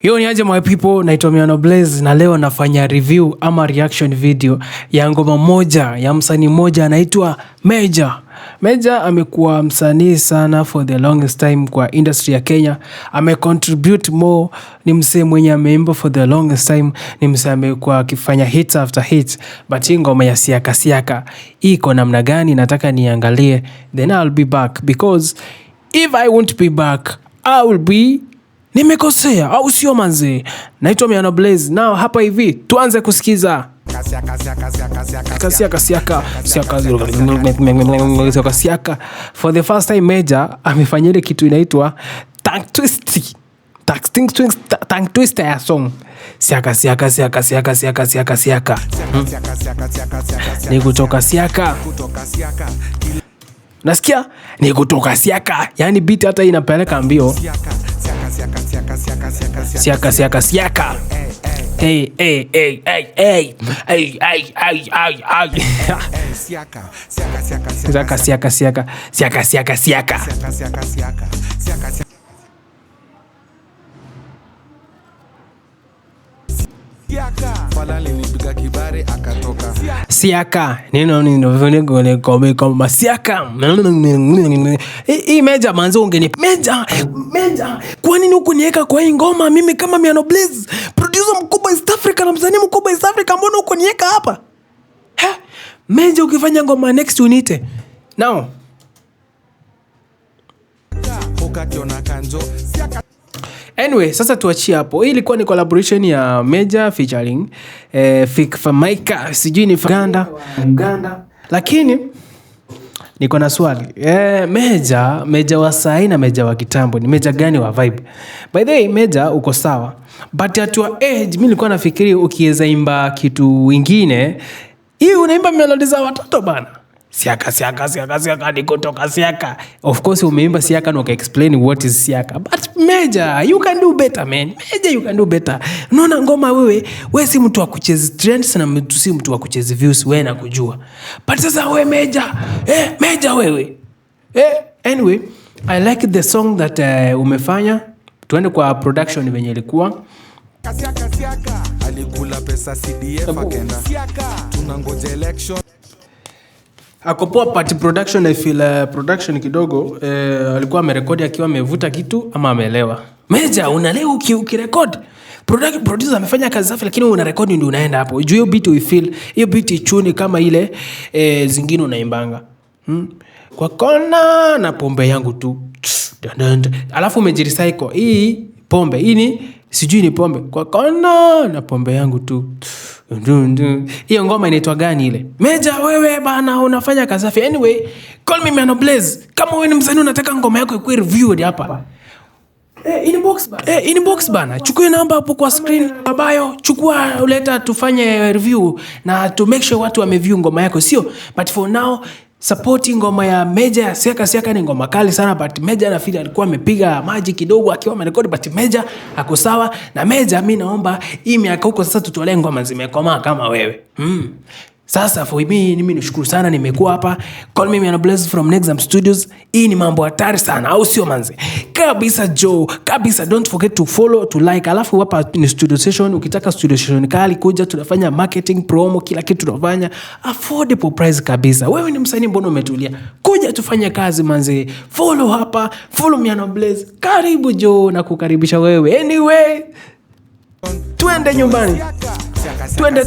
Yo ni aje my people, naitwa Miano Blaze na leo nafanya review ama reaction video ya ngoma moja ya msanii mmoja anaitwa Meja. Meja amekuwa msanii sana for the longest time kwa industry ya Kenya. Contribute more, ni msee mwenye ameimba for the longest time, ni msee amekuwa akifanya hits after hits. But hii ngoma ya siaka siaka iko namna gani nataka niangalie, then I'll be back because if I won't be back I will be nimekosea au sio manze? Naitwa Miano Blaze. Now hapa hivi tuanze kusikiza siaka. For the first time Meja amefanya ile kitu inaitwa tongue twister ya song. Siaka. Ni kutoka siaka. Nasikia ni kutoka siaka. Yani beat hata inapeleka mbio. Siaka. Hey. Siaka. Siaka nino kama siaka. Hii Meja manzo ungeni Meja. Kwa nini ukuniweka kwa hii ngoma? Mimi kama Miano Blaze, producer mkubwa East Africa na msanii mkubwa East Africa, mbona ukuniweka hapa? Meja ukifanya ngoma next unite. Now anyway, sasa tuachie hapo. Hii ilikuwa ni collaboration ya Meja featuring Famaika, sijui ni Uganda. Lakini niko na swali. Meja wa sahi na Meja wa kitambo, ni Meja gani wa vibe? By the way, Meja uko sawa, but at your age mimi nilikuwa nafikiri ukiweza imba kitu wingine, hii unaimba melody za watoto bana. Siaka ni kutoka siaka. Of course umeimba siaka na uka-explain what is siaka. But Meja, you can do better man. Meja, you can do better. Unaona ngoma wewe si mtu wa kucheza trends na mtu si mtu wa kucheza views, wewe na kujua. But sasa wewe Meja, Meja wewe. Anyway, I like the song that umefanya. Tuende kwa production venye ilikuwa. Siaka. Alikula pesa CDF akaenda. Siaka. Tunangoja election. Akopoa party production, I feel production kidogo alikuwa amerekodi akiwa amevuta kitu ama amelewa. Meja unalewa ukirekodi. Producer amefanya kazi safi lakini unarekodi ndio unaenda hapo. Juu hiyo beat we feel, hiyo beat ichuni kama ile zingine unaimbanga. Kwa kona na pombe yangu tu. Alafu umejirecycle. Hii pombe, hii ni sijui ni pombe. Kwa kona na pombe yangu tu. Hiyo ngoma inaitwa gani ile? Meja wewe bana unafanya kazi safi. Anyway, call me Miano Blaze. Kama wewe ni msanii unataka ngoma yako ikuwe reviewed hapa, inbox bana. Chukua namba hapo kwa screen babayo. Chukua uleta tufanye review na to make sure watu wameview ngoma yako, sio? But for now supporting ngoma ya Meja ya siaka ni ngoma kali sana, but Meja na feel alikuwa amepiga maji kidogo akiwa amerekodi, but Meja ako sawa. Na Meja mimi naomba hii miaka huko sasa tutolee ngoma zimekomaa kama wewe. Sasa for me mimi nishukuru sana nimekuwa hapa. Call me Miano Blaze from Nexam Studios. Hii ni mambo hatari sana au sio manze? Kabisa Joe, kabisa. Don't forget to follow, to like. Alafu hapa ni studio session. Ukitaka studio session kali kuja, tunafanya marketing, promo, kila kitu tunafanya affordable price kabisa. Wewe ni msanii mbona umetulia? Kuja tufanye kazi manze. Follow hapa, follow Miano Blaze. Karibu Joe na kukaribisha wewe. Anyway, twende nyumbani. Twende.